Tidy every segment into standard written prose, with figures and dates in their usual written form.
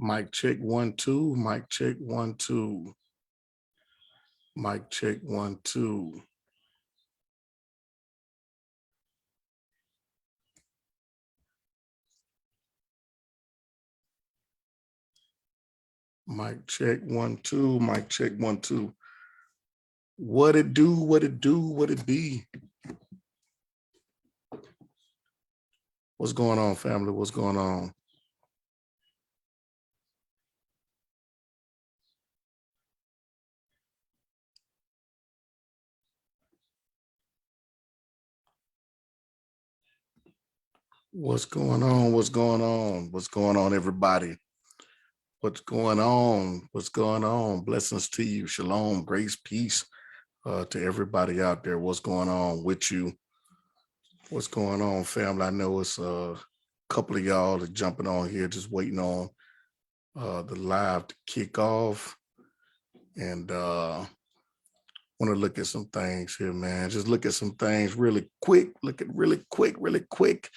Mic check 1 2. Mic check 1 2. Mic check 1 2. Mic check 1 2. Mic check 1 2. What it do? What it do? What it be? What's going on, family? What's going on? What's going on? What's going on? What's going on, everybody? What's going on? What's going on? Blessings to you. Shalom, grace, peace to everybody out there. What's going on with you? What's going on, family? I know it's a couple of y'all that jumping on here, just waiting on the live to kick off. And want to look at some things here, man. Just look at some things really quick. Look at really quick.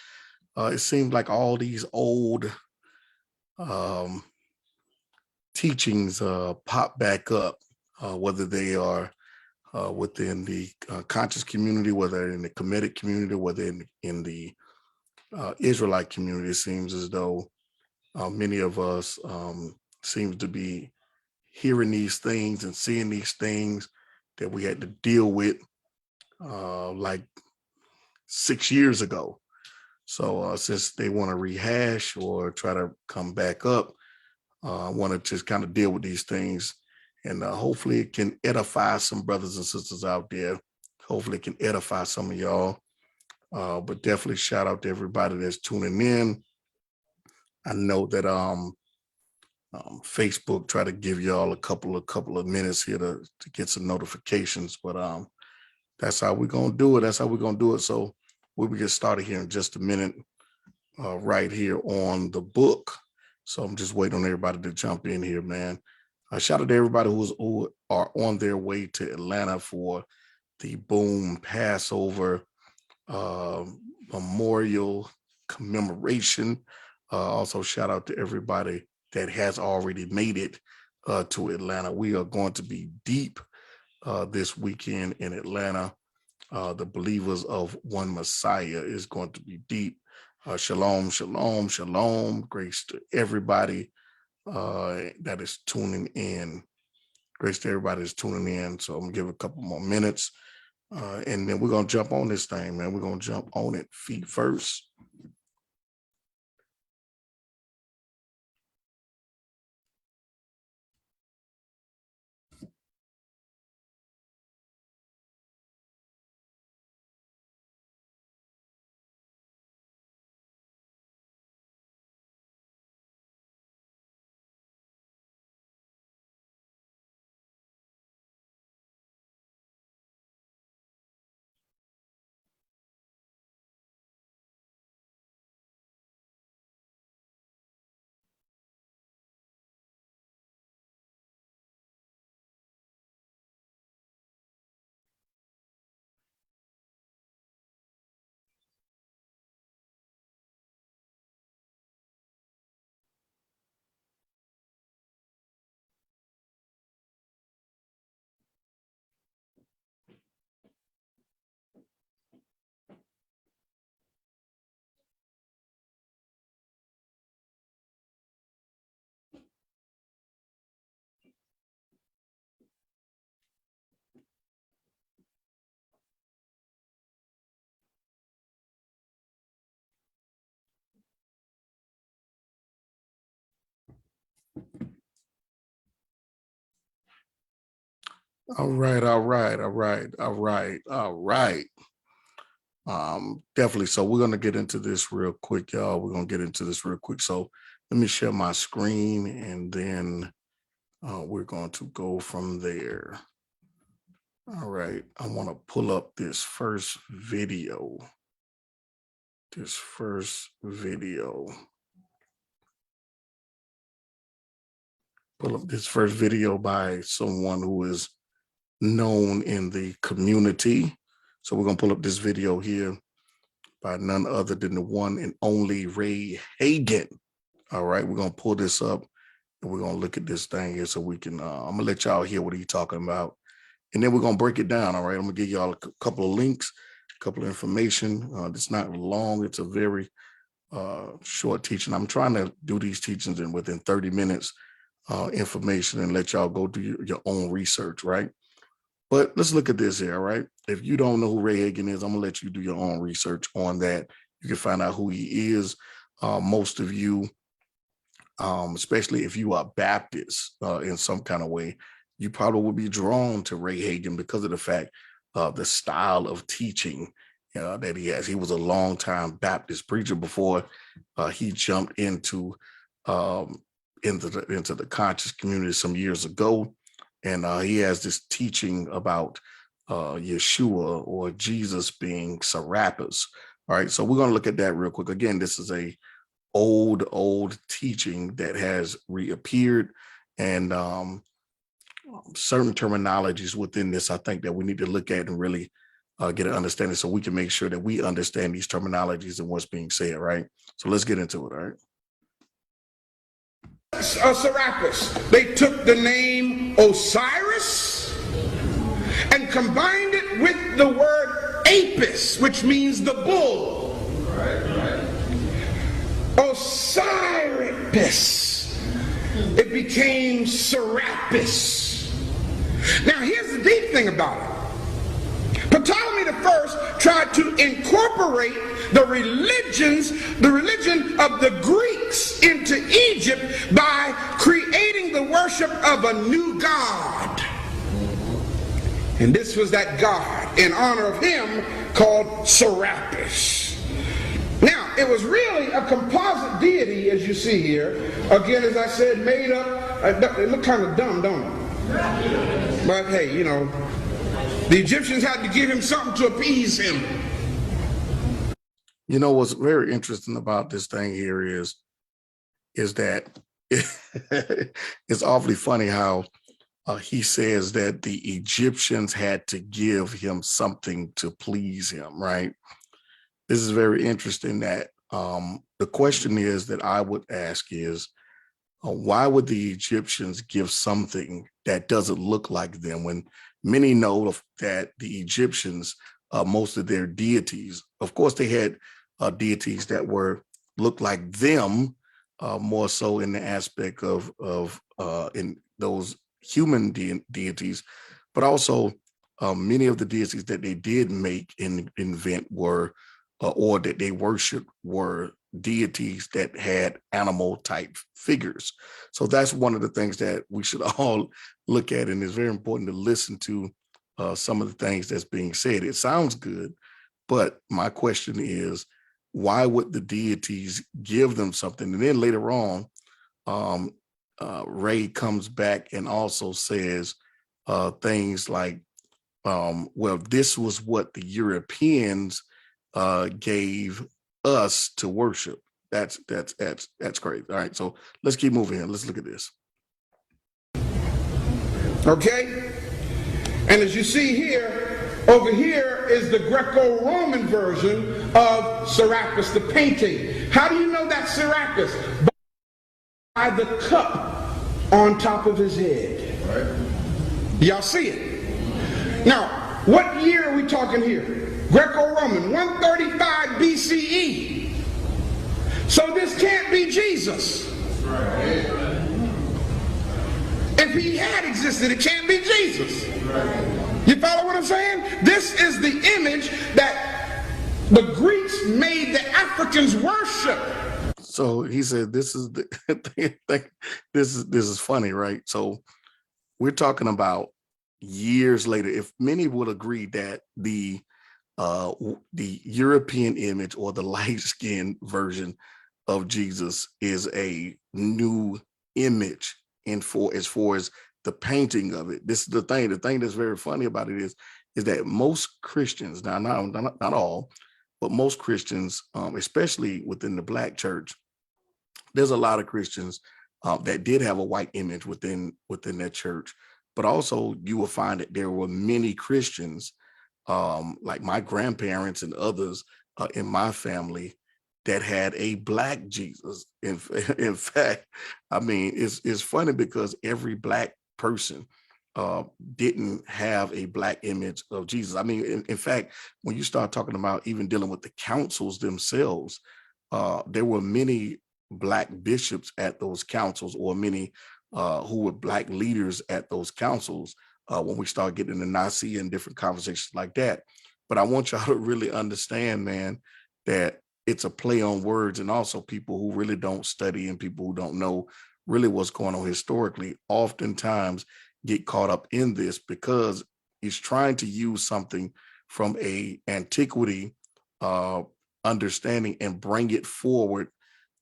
It seems like all these old teachings pop back up, whether they are within the conscious community, whether in the Kemetic community, whether in the Israelite community. It seems as though many of us seems to be hearing these things and seeing these things that we had to deal with like 6 years ago. So since they want to rehash or try to come back up, I want to just kind of deal with these things, and hopefully it can edify some brothers and sisters out there. Hopefully it can edify some of y'all. But definitely shout out to everybody that's tuning in. I know that Facebook try to give y'all a couple of minutes here to get some notifications, but that's how we're gonna do it. That's how we're gonna do it. So we'll get started here in just a minute, right here on the book. So I'm just waiting on everybody to jump in here, man. Shout out to everybody who are on their way to Atlanta for the B.O.O.M Passover memorial commemoration. Also, shout out to everybody that has already made it to Atlanta. We are going to be deep this weekend in Atlanta. The believers of one Messiah is going to be deep. Shalom, shalom, shalom. Grace to everybody that is tuning in. Grace to everybody that's tuning in. So I'm going to give a couple more minutes. And then we're going to jump on this thing, man. We're going to jump on it feet first. All right. Definitely. So we're going to get into this real quick, y'all. We're going to get into this real quick. So let me share my screen, and then we're going to go from there. All right. I want to pull up this first video. Pull up this first video by someone who is known in the community. So we're going to pull up this video here by none other than the one and only Ray Hagan. All right, we're going to pull this up, And we're going to look at this thing here so we can, I'm going to let y'all hear what he's talking about. And then we're going to break it down, all right? I'm going to give y'all a couple of links, a couple of information. It's not long. It's a very short teaching. I'm trying to do these teachings in within 30 minutes information and let y'all go do your own research, right? But let's look at this here, all right? If you don't know who Ray Hagin is, I'm going to let you do your own research on that. You can find out who he is. Most of you, especially if you are Baptist in some kind of way, you probably will be drawn to Ray Hagin because of the fact the style of teaching that he has. He was a longtime Baptist preacher before he jumped into the conscious community some years ago, and he has this teaching about Yeshua or Jesus being Serapis. All right, so we're going to look at that real quick. Again, this is a old teaching that has reappeared, and certain terminologies within this, I think that we need to look at and really get an understanding so we can make sure that we understand these terminologies and what's being said, right? So let's get into it, all right? Serapis, they took the name Osiris and combined it with the word Apis, which means the bull. Right. Osiris, it became Serapis. Now here's the deep thing about it. Ptolemy the First tried to incorporate the religion of the Greeks into Egypt by creating the worship of a new god. And this was that god in honor of him called Serapis. Now, it was really a composite deity, as you see here. Again, as I said, made up. It looked kind of dumb, don't it? But hey, you know, the Egyptians had to give him something to appease him. You know, what's very interesting about this thing here is that it's awfully funny how he says that the Egyptians had to give him something to please him, right? This is very interesting that the question is that I would ask is, why would the Egyptians give something that doesn't look like them when many know that the Egyptians, most of their deities, of course, they had deities that looked like them, more so in the aspect of in those human deities, but also many of the deities that they did make and invent were, or that they worshiped were deities that had animal type figures. So that's one of the things that we should all look at, and it's very important to listen to some of the things that's being said. It sounds good, but my question is, why would the deities give them something? And then later on, Ray comes back and also says things like, well, this was what the Europeans gave us to worship. That's great. All right, so let's keep moving here. Let's look at this. Okay, and as you see here, over here is the Greco-Roman version of Serapis, the painting. How do you know that's Serapis? By the cup on top of his head. Right. Y'all see it? Now, what year are we talking here? Greco-Roman, 135 BCE. So this can't be Jesus. Right. If he had existed, it can't be Jesus. Right. You follow what I'm saying? This is the image that the Greeks made the Africans worship. So he said, "This is the this is funny, right?" So we're talking about years later. If many would agree that the European image or the light-skinned version of Jesus is a new image, and as far as the painting of it, this is the thing. The thing that's very funny about it is that most Christians, now not all, but most Christians, especially within the Black church, there's a lot of Christians that did have a white image within their church, but also you will find that there were many Christians, like my grandparents and others in my family, that had a black Jesus. In fact, I mean, it's funny because every black person didn't have a black image of Jesus. I mean, in fact, when you start talking about even dealing with the councils themselves, there were many black bishops at those councils, or many who were black leaders at those councils when we start getting into Nicaea and different conversations like that. But I want y'all to really understand, man, that it's a play on words, and also people who really don't study and people who don't know really what's going on historically oftentimes get caught up in this, because he's trying to use something from a antiquity understanding and bring it forward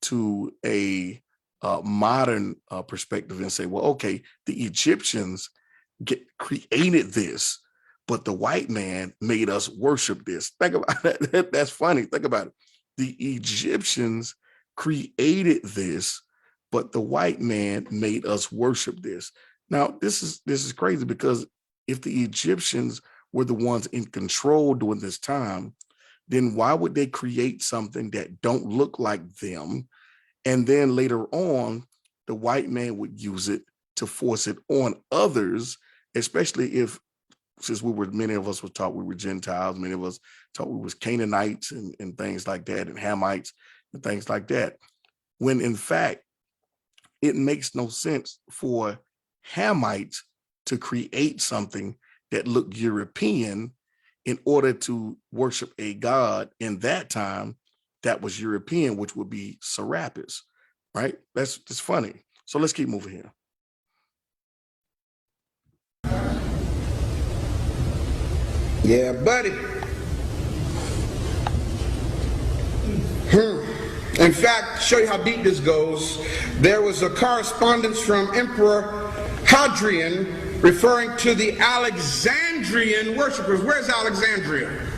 to a modern perspective and say, well, okay, the Egyptians created this, but the white man made us worship this. Think about that. That's funny. Think about it. The Egyptians created this, but the white man made us worship this. Now, this is crazy, because if the Egyptians were the ones in control during this time, then why would they create something that don't look like them? And then later on, the white man would use it to force it on others, especially if, since many of us were taught we were Gentiles, many of us taught we was Canaanites and things like that, and Hamites and things like that. When in fact, it makes no sense for Hamites to create something that looked European in order to worship a god in that time that was European, which would be Serapis, right? That's just funny. So let's keep moving here. Yeah, buddy. In fact, show you how deep this goes, there was a correspondence from Emperor Hadrian referring to the Alexandrian worshipers. Where's Alexandria?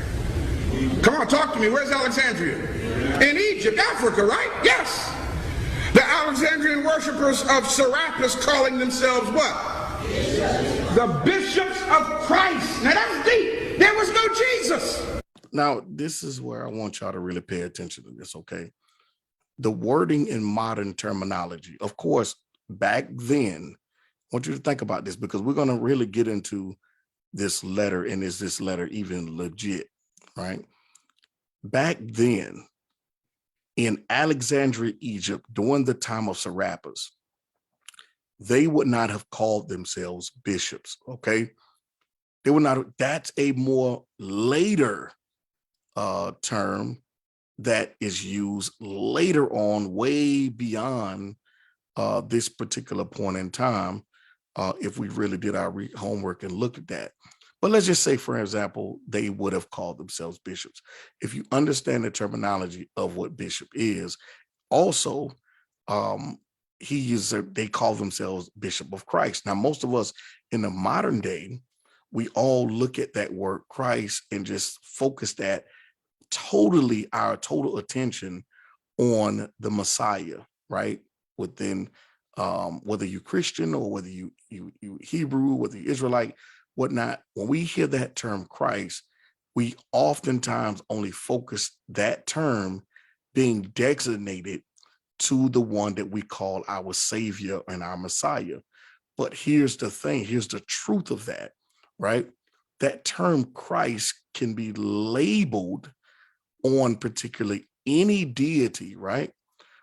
Come on, talk to me. Where's Alexandria? In Egypt, Africa, right? Yes. The Alexandrian worshipers of Serapis, calling themselves what? The bishops of Christ. Now that's deep. There was no Jesus. Now, this is where I want y'all to really pay attention to this, okay? The wording in modern terminology. Of course, back then, I want you to think about this, because we're going to really get into this letter, and is this letter even legit, right? Back then, in Alexandria, Egypt, during the time of Serapis, they would not have called themselves bishops, okay? They would not. That's a more later term that is used later on, way beyond this particular point in time, if we really did our homework and looked at that. But let's just say, for example, they would have called themselves bishops. If you understand the terminology of what bishop is, also, they call themselves Bishop of Christ. Now, most of us in the modern day, we all look at that word Christ and just focus that our total attention on the Messiah, right? Within whether you're Christian or whether you Hebrew, whether you're Israelite, whatnot, when we hear that term Christ, we oftentimes only focus that term being designated to the one that we call our Savior and our Messiah. But here's the thing, here's the truth of that, right? That term Christ can be labeled on particularly any deity, right?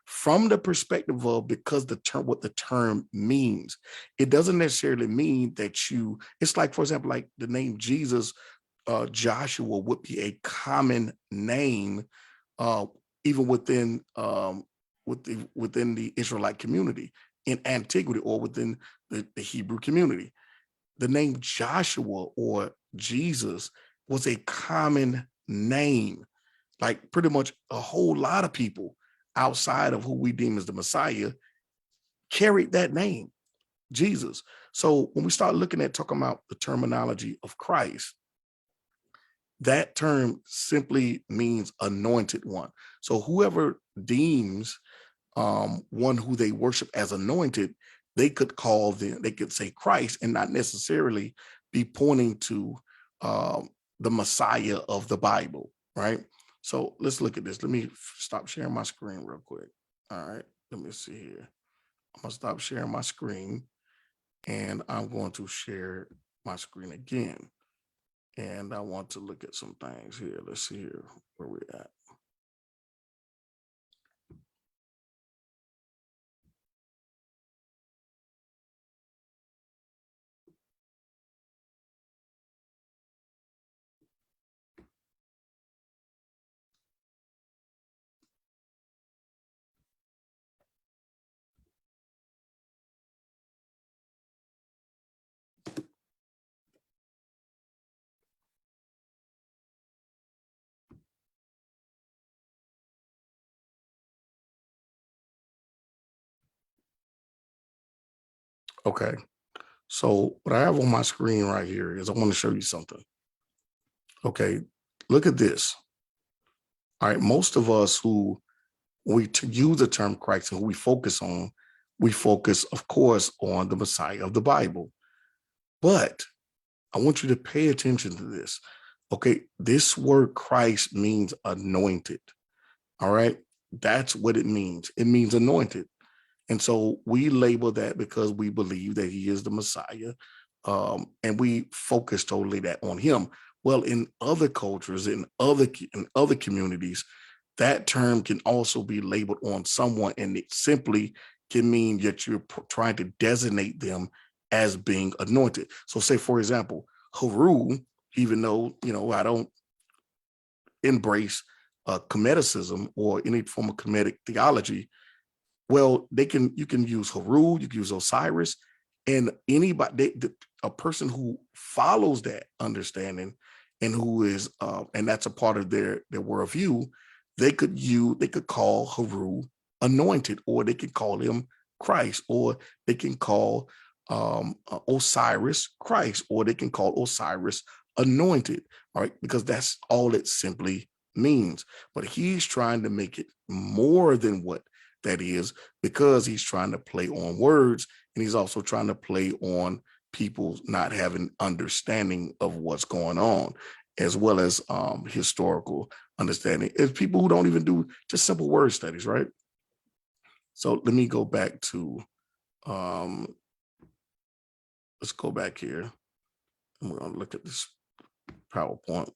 From the perspective of, because what the term means, it doesn't necessarily mean that it's like, for example, like the name Jesus, Joshua would be a common name, even within the Israelite community in antiquity, or within the Hebrew community. The name Joshua or Jesus was a common name. Like pretty much a whole lot of people outside of who we deem as the Messiah carried that name, Jesus. So when we start talking about the terminology of Christ, that term simply means anointed one. So whoever deems one who they worship as anointed, they could say Christ and not necessarily be pointing to the Messiah of the Bible, right? So let's look at this. Let me stop sharing my screen real quick. All right, let me see here. I'm gonna stop sharing my screen, and I'm going to share my screen again. And I want to look at some things here. Let's see here where we're at. Okay, so what I have on my screen right here is I want to show you something. Okay, look at this. All right, most of us who to use the term Christ and who we focus, of course, on the Messiah of the Bible. But I want you to pay attention to this. Okay, this word Christ means anointed. All right, that's what it means. It means anointed. And so we label that because we believe that he is the Messiah, and we focus totally that on him. Well, in other cultures, in other communities, that term can also be labeled on someone, and it simply can mean that you're trying to designate them as being anointed. So say, for example, Haru, even though, I don't embrace Comedicism or any form of Comedic theology, well, you can use Haru, you can use Osiris, and anybody, a person who follows that understanding and who is, and that's a part of their worldview, they could call Haru anointed, or they could call him Christ, or they can call Osiris Christ, or they can call Osiris anointed, all right, because that's all it simply means. But he's trying to make it more than what that is, because he's trying to play on words, and he's also trying to play on people not having understanding of what's going on, as well as historical understanding. It's people who don't even do just simple word studies, right? So let me go back to, let's go back here, and we're gonna look at this PowerPoint.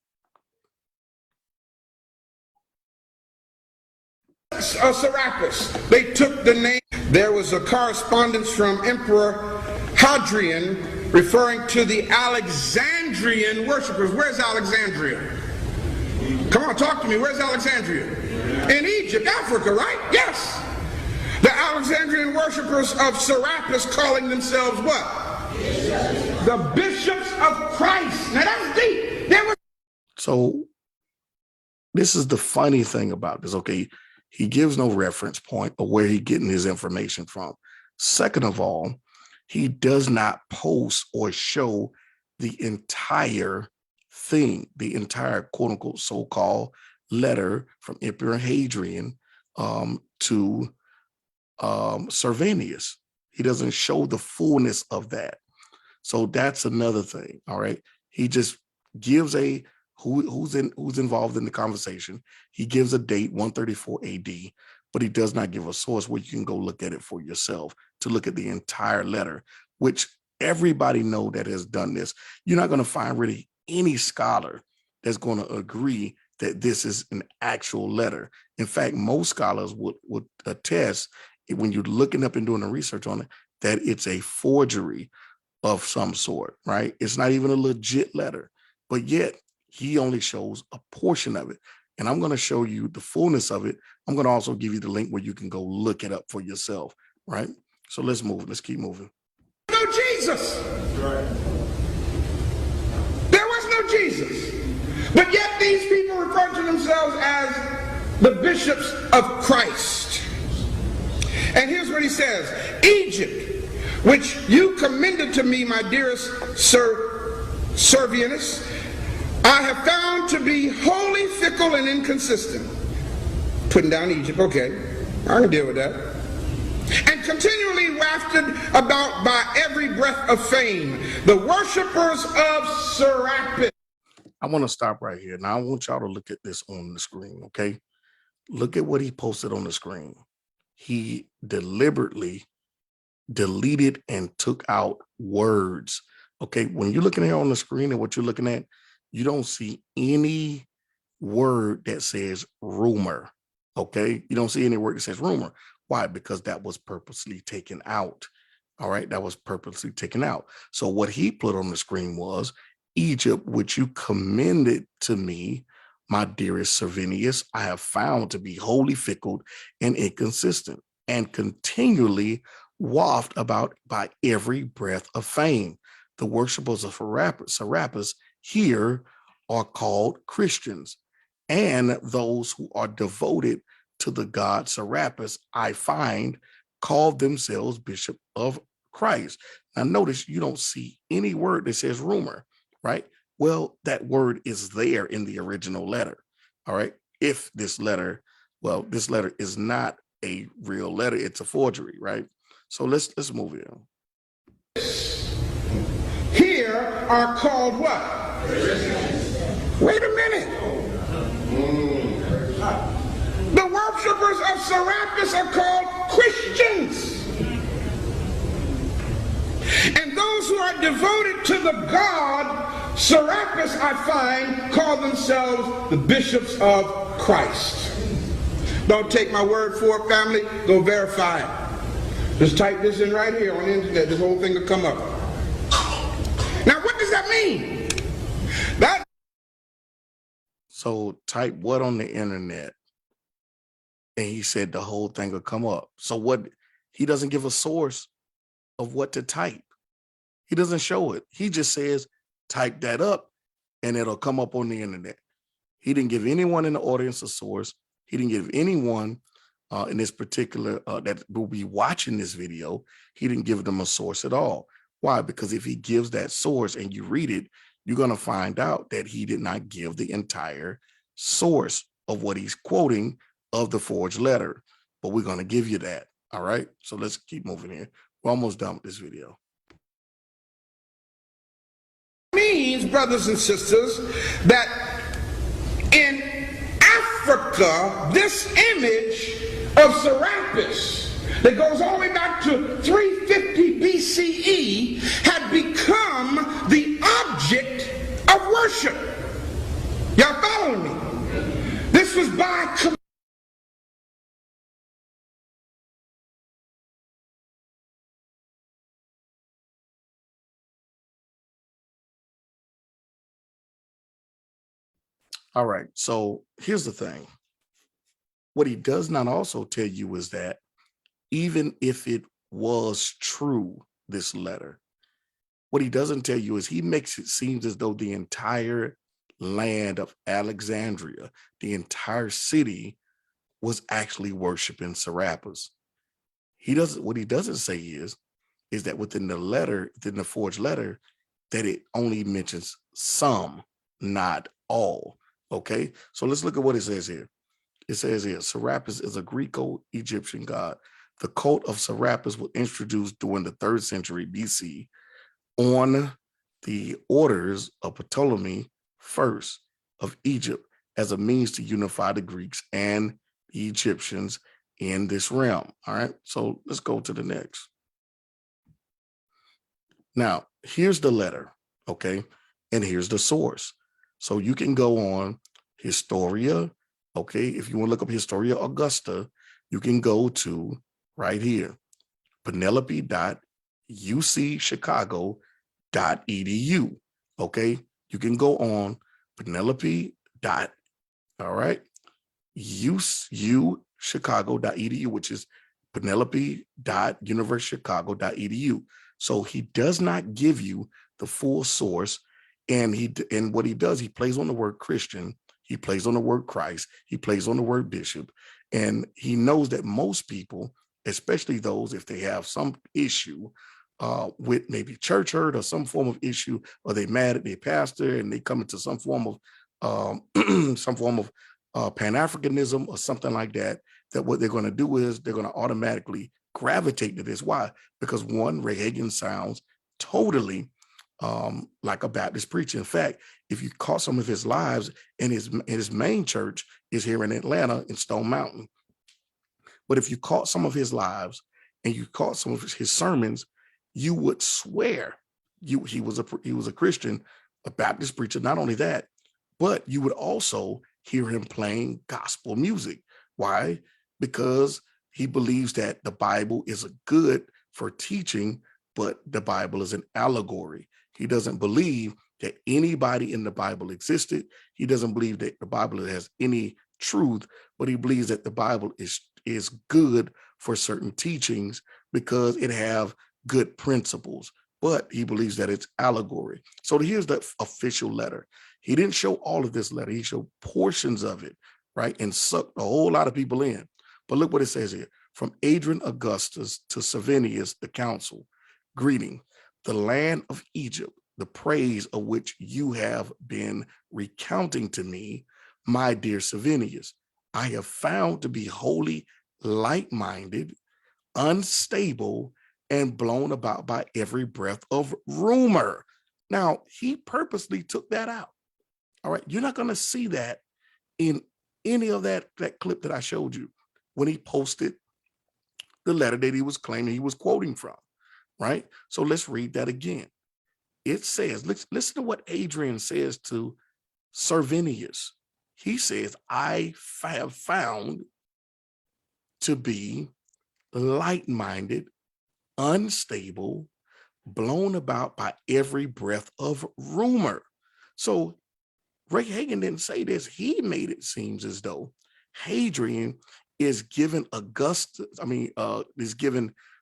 Serapis. They took the name. There was a correspondence from Emperor Hadrian referring to the Alexandrian worshipers. Where's Alexandria? Come on, talk to me. Where's Alexandria? In Egypt, Africa, right? Yes. The Alexandrian worshipers of Serapis, calling themselves what? The bishops of Christ. Now that's deep. So this is the funny thing about this, okay? He gives no reference point of where he's getting his information from. Second of all, he does not post or show the entire thing, the entire quote unquote so-called letter from Emperor Hadrian to Servanius. He doesn't show the fullness of that. So that's another thing. All right. He just gives who's involved in the conversation. He gives a date, 134 AD, but he does not give a source where you can go look at it for yourself, to look at the entire letter, which everybody know that has done this. You're not going to find really any scholar that's going to agree that this is an actual letter. In fact, most scholars would attest, when you're looking up and doing the research on it, that it's a forgery of some sort, right? It's not even a legit letter, but yet he only shows a portion of it. And I'm going to show you the fullness of it. I'm going to also give you the link where you can go look it up for yourself, right? So let's move. Let's keep moving. No Jesus. Right. There was no Jesus. But yet these people refer to themselves as the bishops of Christ. And here's what he says. Egypt, which you commended to me, my dearest Servanius, I have found to be wholly fickle and inconsistent. Putting down Egypt, okay, I can deal with that. And continually wafted about by every breath of fame, the worshipers of Serapis. I want to stop right here. Now I want y'all to look at this on the screen, okay? Look at what he posted on the screen. He deliberately deleted and took out words. Okay, when you're looking here on the screen and what you're looking at, you don't see any word that says rumor. Okay, you don't see any word that says rumor. Why? Because that was purposely taken out. All right, that was purposely taken out. So what he put on the screen was Egypt, which you commended to me, my dearest Servinius, I have found to be wholly fickle and inconsistent, and continually wafted about by every breath of fame. The worshipers of Serapis here are called Christians, and those who are devoted to the god Serapis, I find, call themselves Bishop of Christ. Now notice you don't see any word that says rumor, right? Well, that word is there in the original letter. All right. If this letter, well, this letter is not a real letter, it's a forgery, right? So let's move in. Here are called what? Wait a minute. The worshipers of Serapis are called Christians. And those who are devoted to the god Serapis, I find, call themselves the bishops of Christ. Don't take my word for it, family. Go verify it. Just type this in right here on the internet. This whole thing will come up. Now, what does that mean? So type what on the internet? And he said the whole thing will come up. So what? He doesn't give a source of what to type. He doesn't show it. He just says, type that up and it'll come up on the internet. He didn't give anyone in the audience a source. He didn't give anyone in this particular, that will be watching this video, he didn't give them a source at all. Why? Because if he gives that source and you read it, you're going to find out that he did not give the entire source of what he's quoting of the forged letter. But we're going to give you that. All right. So let's keep moving here. We're almost done with this video. Means, brothers and sisters, that in Africa, this image of Serapis that goes all the way back to 350 BCE had become the object of worship. Y'all following me? This was by All right. So here's the thing. What he does not also tell you is that even if it was true, this letter, what he doesn't tell you is he makes it seem as though the entire land of Alexandria, the entire city, was actually worshiping Serapis. What he doesn't say is that within the letter, within the forged letter, that it only mentions some, not all. Okay, so let's look at what it says here. It says here, Serapis is a Greco-Egyptian god. The cult of Serapis was introduced during the 3rd century BC on the orders of Ptolemy I of Egypt as a means to unify the Greeks and the Egyptians in this realm. All right, so let's go to the next. Now, here's the letter, okay, and here's the source. So you can go on Historia, okay? If you want to look up Historia Augusta, you can go to right here, penelope.ucchicago.edu, okay? You can go on uchicago.edu, which is penelope.universitychicago.edu. So he does not give you the full source. And what he does, he plays on the word Christian, he plays on the word Christ, he plays on the word bishop, and he knows that most people, especially those if they have some issue with maybe church hurt or some form of issue, or they mad at their pastor and they come into some form of Pan-Africanism or something like that, that what they're going to do is they're going to automatically gravitate to this. Why? Because one, Ray Hagen sounds totally like a Baptist preacher. In fact, if you caught some of his lives, and his main church is here in Atlanta in Stone Mountain. But if you caught some of his lives and you caught some of his sermons, you would swear he was a Christian, a Baptist preacher. Not only that, but you would also hear him playing gospel music. Why? Because he believes that the Bible is good for teaching, but the Bible is an allegory. He doesn't believe that anybody in the Bible existed. He doesn't believe that the Bible has any truth, but he believes that the Bible is good for certain teachings because it have good principles. But he believes that it's allegory. So here's the official letter. He didn't show all of this letter. He showed portions of it, right? And sucked a whole lot of people in. But look what it says here. From Adrian Augustus to Servinius, the council, greeting, the land of Egypt, the praise of which you have been recounting to me, my dear Servinius, I have found to be wholly light-minded, unstable, and blown about by every breath of rumor. Now, he purposely took that out. All right, you're not going to see that in any of that clip that I showed you when he posted the letter that he was claiming he was quoting from, right? So let's read that again. It says, listen to what Adrian says to Servinius. He says, I have found to be light-minded, unstable, blown about by every breath of rumor. So Ray Hagen didn't say this. He made it seem as though Hadrian is giving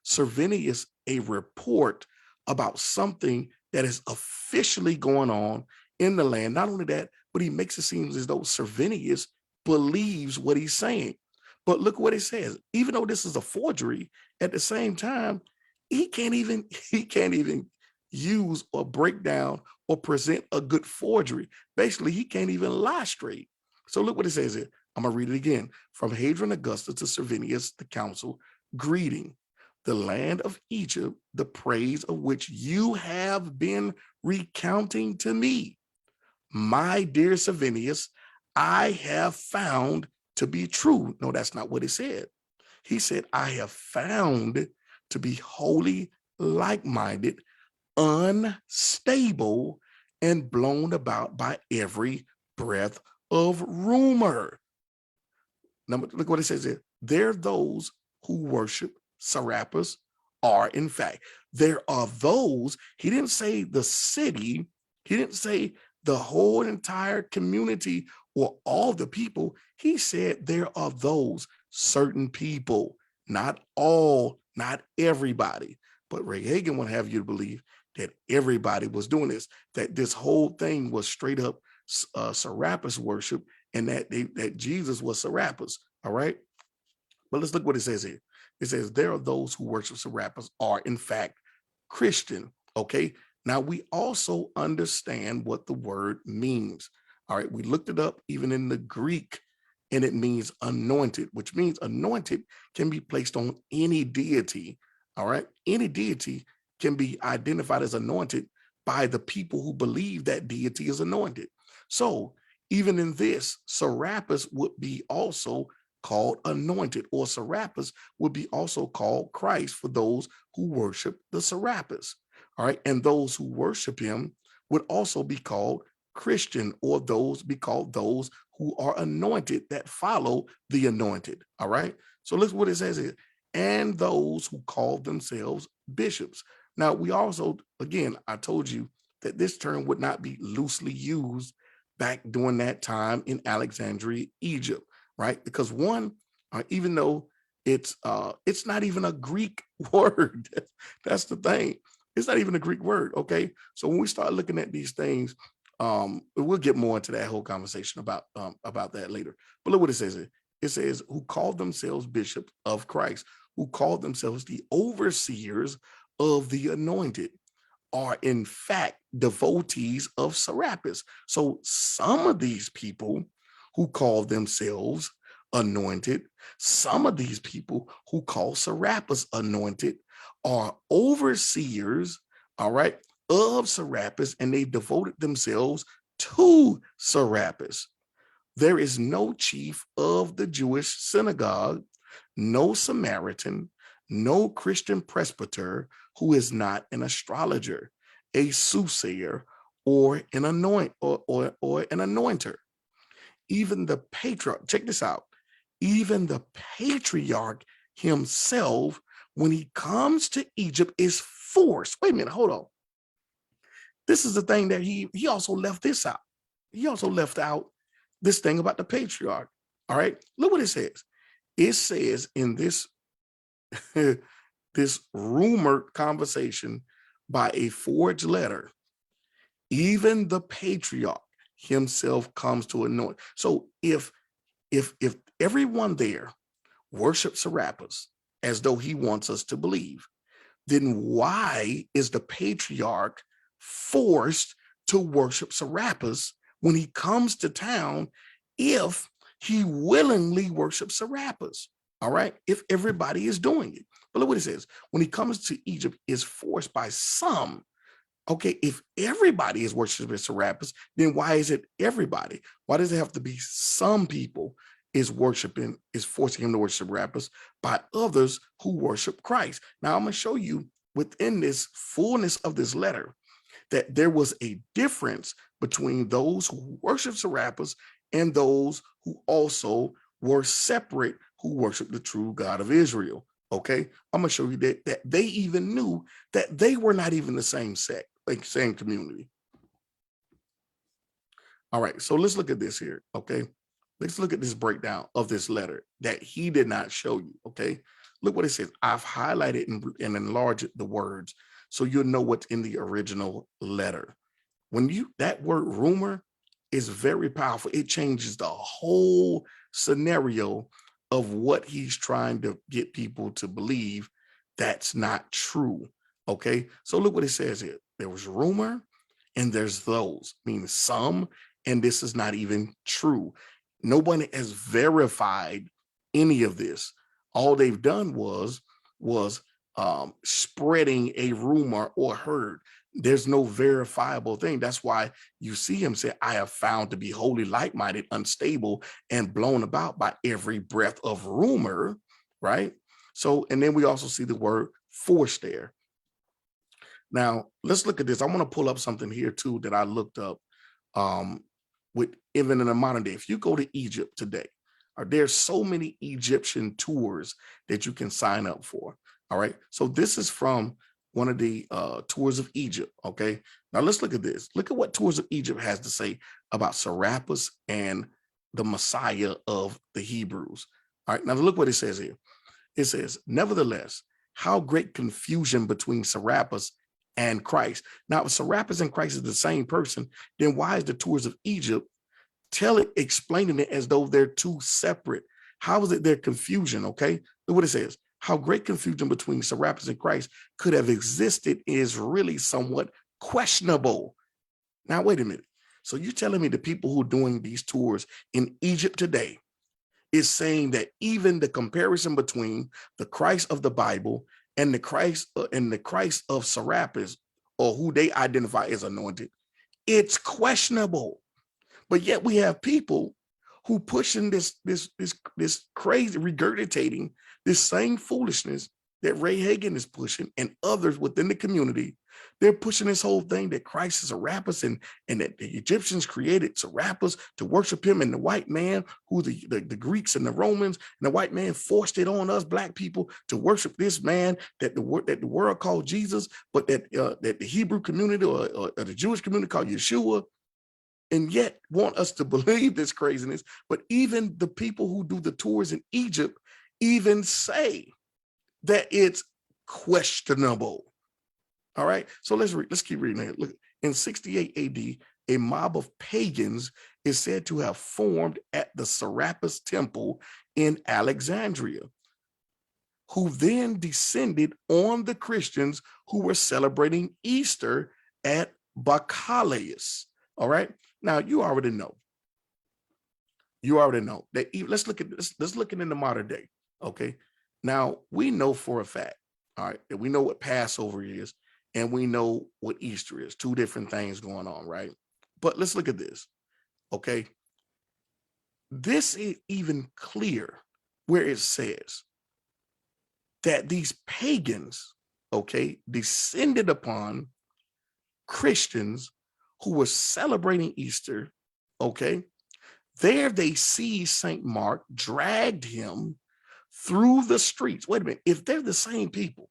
Servinius a report about something that is officially going on in the land. Not only that, but he makes it seem as though Servinius believes what he's saying. But look what it says. Even though this is a forgery, at the same time, he can't even use or break down or present a good forgery. Basically, he can't even lie straight. So look what it says here. I'm going to read it again. From Hadrian Augustus to Servinius, the council, greeting, the land of Egypt, the praise of which you have been recounting to me. My dear Servinius, I have found to be true. No, that's not what he said. He said, I have found to be wholly like-minded, unstable, and blown about by every breath of rumor. Now, look what it says here. There those who worship Serapis are, in fact, there are those, he didn't say the city, he didn't say the whole entire community or all the people. He said there are those certain people, not all, not everybody. But Ray Hagen would have you to believe that everybody was doing this, that this whole thing was straight up Serapis worship, and that Jesus was Serapis. All right. But let's look what it says here. It says there are those who worship Serapis are in fact Christian. Okay. Now we also understand what the word means. All right. We looked it up even in the Greek, and it means anointed, which means anointed can be placed on any deity. All right. Any deity can be identified as anointed by the people who believe that deity is anointed. So even in this, Serapis would be also called anointed, or Serapis would be also called Christ for those who worship the Serapis. All right. And those who worship him would also be called Christian, or be called those who are anointed, that follow the anointed. All right. So listen what it says here. And those who call themselves bishops. Now, we also, again, I told you that this term would not be loosely used back during that time in Alexandria, Egypt, right? Because one, even though it's not even a Greek word, that's the thing. It's not even a Greek word, okay? So when we start looking at these things, we'll get more into that whole conversation about that later. But look what it says here. It says, who called themselves bishops of Christ, who called themselves the overseers of the anointed, are in fact devotees of Serapis. So some of these people who call themselves anointed, some of these people who call Serapis anointed, are overseers, all right, of Serapis, and they devoted themselves to Serapis. There is no chief of the Jewish synagogue, no Samaritan, no Christian presbyter who is not an astrologer, a soothsayer, or an anointer. Even the patriarch, check this out, even the patriarch himself, when he comes to Egypt, is forced. Wait a minute, hold on. This is the thing that he also left this out. He also left out this thing about the patriarch. All right, look what it says. It says in this this rumored conversation by a forged letter, even the patriarch himself comes to anoint. So if everyone there worships Serapis as though he wants us to believe, then why is the patriarch forced to worship Serapis when he comes to town if he willingly worships Serapis? All right, if everybody is doing it. But look what it says. When he comes to Egypt, is forced by some. Okay, if everybody is worshiping Serapis, then why is it everybody? Why does it have to be some people is forcing him to worship Serapis by others who worship Christ? Now, I'm going to show you within this fullness of this letter that there was a difference between those who worship Serapis and those who also were separate, who worship the true God of Israel. Okay, I'm going to show you that they even knew that they were not even the same sect, like same community. All right, so let's look at this here. Okay, let's look at this breakdown of this letter that he did not show you. Okay, look what it says. I've highlighted and enlarged the words so you'll know what's in the original letter. That word rumor is very powerful. It changes the whole scenario of what he's trying to get people to believe that's not true. Okay, so look what it says here. There was rumor and there's those, meaning some, and this is not even true. Nobody has verified any of this. All they've done was spreading a rumor or herd. There's no verifiable thing. That's why you see him say, I have found to be wholly like-minded, unstable, and blown about by every breath of rumor, right? So, and then we also see the word force there. Now, let's look at this. I want to pull up something here too that I looked up with even in the modern day. If you go to Egypt today, there's so many Egyptian tours that you can sign up for. All right. So this is from one of the tours of Egypt. Okay. Now let's look at this. Look at what Tours of Egypt has to say about Serapis and the Messiah of the Hebrews. All right. Now look what it says here. It says, nevertheless, how great confusion between Serapis and Christ. Now, if Serapis and Christ is the same person, then why is the Tours of Egypt explaining it as though they're two separate? How is it their confusion? Okay. Look what it says. How great confusion between Serapis and Christ could have existed is really somewhat questionable. Now, wait a minute. So you're telling me the people who are doing these tours in Egypt today is saying that even the comparison between the Christ of the Bible and the Christ of Serapis, or who they identify as anointed, it's questionable. But yet we have people who pushing this crazy, regurgitating this same foolishness that Ray Hagan is pushing and others within the community. They're pushing this whole thing that Christ is Serapis and that the Egyptians created Serapis to worship him, and the white man, who the Greeks and the Romans and the white man forced it on us black people to worship this man that the world called Jesus, but that the Hebrew community or the Jewish community called Yeshua, and yet want us to believe this craziness. But even the people who do the tours in Egypt even say that it's questionable. All right, so let's keep reading it. Look, in 68 AD, a mob of pagans is said to have formed at the Serapis temple in Alexandria, who then descended on the Christians who were celebrating Easter at Baccalaus. All right, now you already know. You already know that. Let's look at this. Let's look at in the modern day. Okay, now we know for a fact, all right, that we know what Passover is. and we know what Easter is. Two different things going on, right? But let's look at this, okay? This is even clear where it says that these pagans, okay, descended upon Christians who were celebrating Easter, okay? There they see St. Mark dragged him through the streets. Wait a minute, if they're the same people,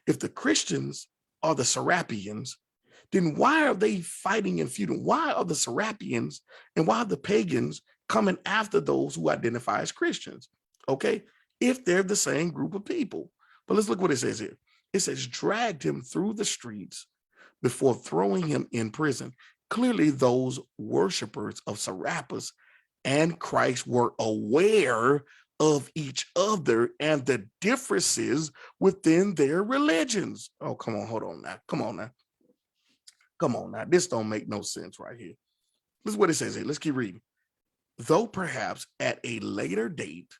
if the Christians are the Serapians, then why are they fighting and feuding? Why are the Serapians and why are the pagans coming after those who identify as Christians? Okay, if they're the same group of people. But let's look what it says here. It says, dragged him through the streets before throwing him in prison. Clearly, those worshipers of Serapis and Christ were aware of each other and the differences within their religions. Oh, come on, hold on now. Come on now. Come on now. This don't make no sense right here. This is what it says here. Let's keep reading. Though perhaps at a later date,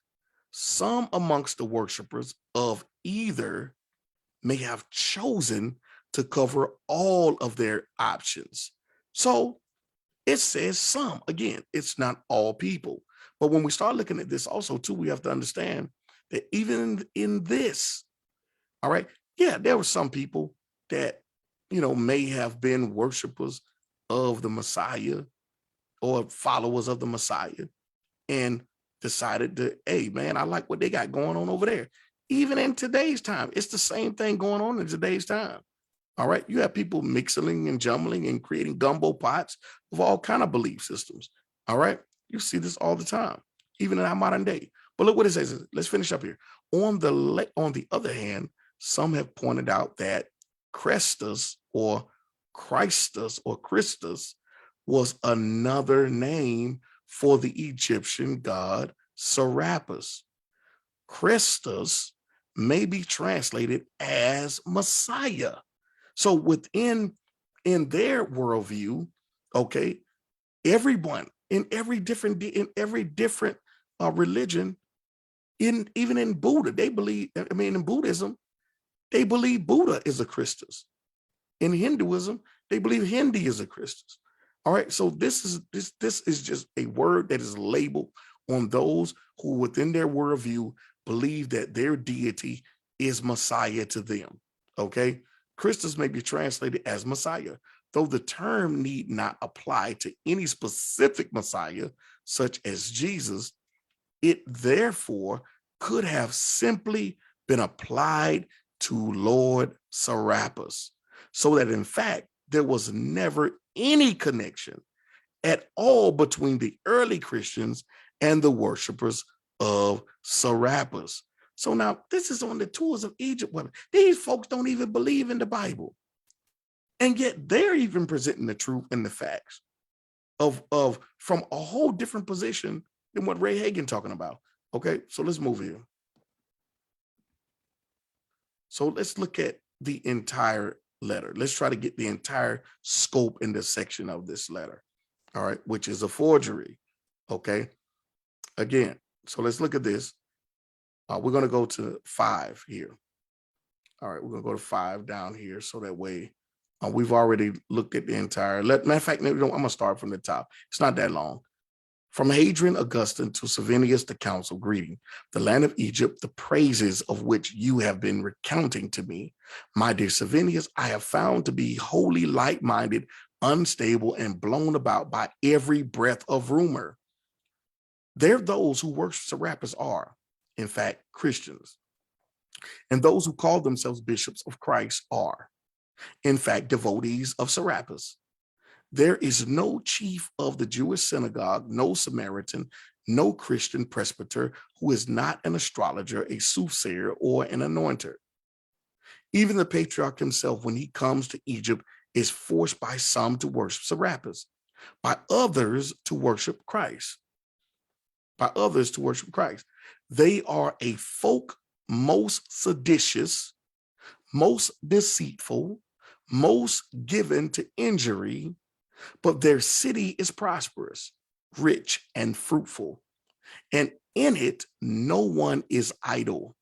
some amongst the worshipers of either may have chosen to cover all of their options. So it says some. Again, it's not all people. But when we start looking at this also too, we have to understand that even in this, all right, yeah, there were some people that, may have been worshipers of the Messiah or followers of the Messiah and decided to, hey, man, I like what they got going on over there. Even in today's time, it's the same thing going on in today's time. All right. You have people mixing and jumbling and creating gumbo pots of all kind of belief systems. All right. You see this all the time, even in our modern day. But look what it says. Let's finish up here. On the other hand, some have pointed out that Christus or Christus was another name for the Egyptian god Serapis. Christus may be translated as Messiah. So in their worldview, okay, everyone in every different religion, even in Buddha, they believe. I mean, in Buddhism, they believe Buddha is a Christus. In Hinduism, they believe Hindi is a Christus. All right, so this is just a word that is labeled on those who, within their worldview, believe that their deity is Messiah to them. Okay. Christus may be translated as Messiah, though the term need not apply to any specific Messiah, such as Jesus. It therefore could have simply been applied to Lord Serapis, so that in fact, there was never any connection at all between the early Christians and the worshipers of Serapis. So now this is on the tours of Egypt. These folks don't even believe in the Bible. And yet they're even presenting the truth and the facts of from a whole different position than what Ray Hagen talking about. Okay, so let's move here. So let's look at the entire letter. Let's try to get the entire scope in this section of this letter. All right, which is a forgery. Okay, again, so let's look at this. We're going to go to 5 here. All right, we're going to go to 5 down here. So that way we've already looked at the entire. Matter of fact, I'm going to start from the top. It's not that long. From Hadrian Augustine to Savinius the council, greeting the land of Egypt, the praises of which you have been recounting to me. My dear Savinius, I have found to be wholly light-minded, unstable, and blown about by every breath of rumor. There those who worship Serapis are, in fact, Christians. And those who call themselves bishops of Christ are, in fact, devotees of Serapis. There is no chief of the Jewish synagogue, no Samaritan, no Christian presbyter who is not an astrologer, a soothsayer, or an anointer. Even the patriarch himself, when he comes to Egypt, is forced by some to worship Serapis, by others to worship Christ. They are a folk most seditious, most deceitful, most given to injury, but their city is prosperous, rich, and fruitful, and in it no one is idle.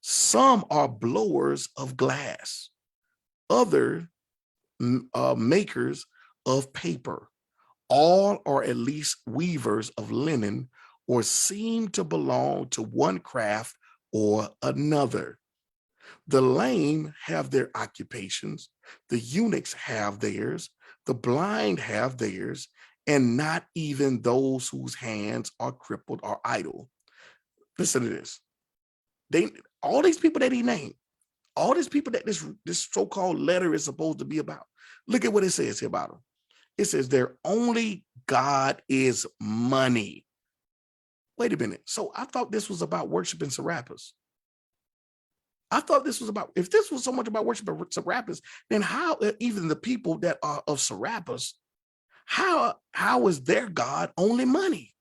Some are blowers of glass, other makers of paper. All are at least weavers of linen or seem to belong to one craft or another. The lame have their occupations, the eunuchs have theirs, the blind have theirs, and not even those whose hands are crippled or idle. Listen to this. All these people that he named, all these people that this so-called letter is supposed to be about. Look at what it says here about them. It says their only God is money. Wait a minute. So I thought this was about worshiping Serapis. I thought this was about, if this was so much about worshiping Serapis, then how even the people that are of Serapis, how is their God only money?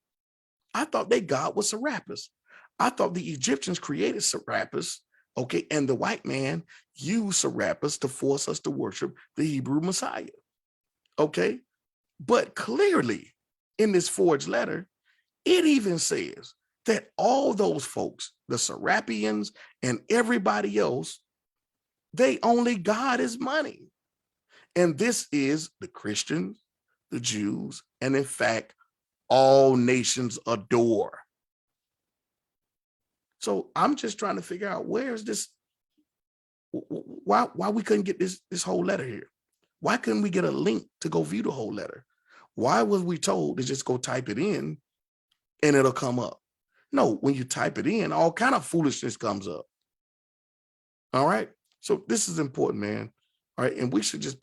I thought their God was Serapis. I thought the Egyptians created Serapis, okay, and the white man used Serapis to force us to worship the Hebrew Messiah, okay? But clearly in this forged letter, it even says that all those folks, the Serapians and everybody else, they only God is money. And this is the Christians, the Jews, and in fact, all nations adore. So I'm just trying to figure out where's this, why we couldn't get this whole letter here? Why couldn't we get a link to go view the whole letter? Why was we told to just go type it in and it'll come up? No, when you type it in, all kind of foolishness comes up. All right. So this is important, man. All right. And we should just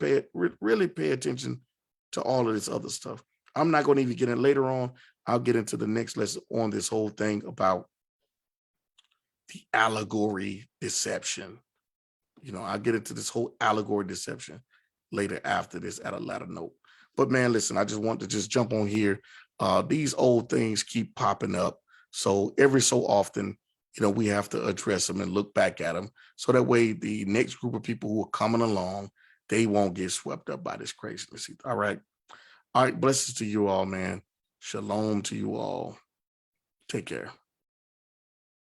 really pay attention to all of this other stuff. I'm not going to even get in later on. I'll get into the next lesson on this whole thing about the allegory deception. You know, I'll get into this whole allegory deception later after this at a later note. But man, listen, I just want to just jump on here. These old things keep popping up. So every so often, you know, we have to address them and look back at them. So that way the next group of people who are coming along, they won't get swept up by this craziness. All right. All right. Blessings to you all, man. Shalom to you all. Take care.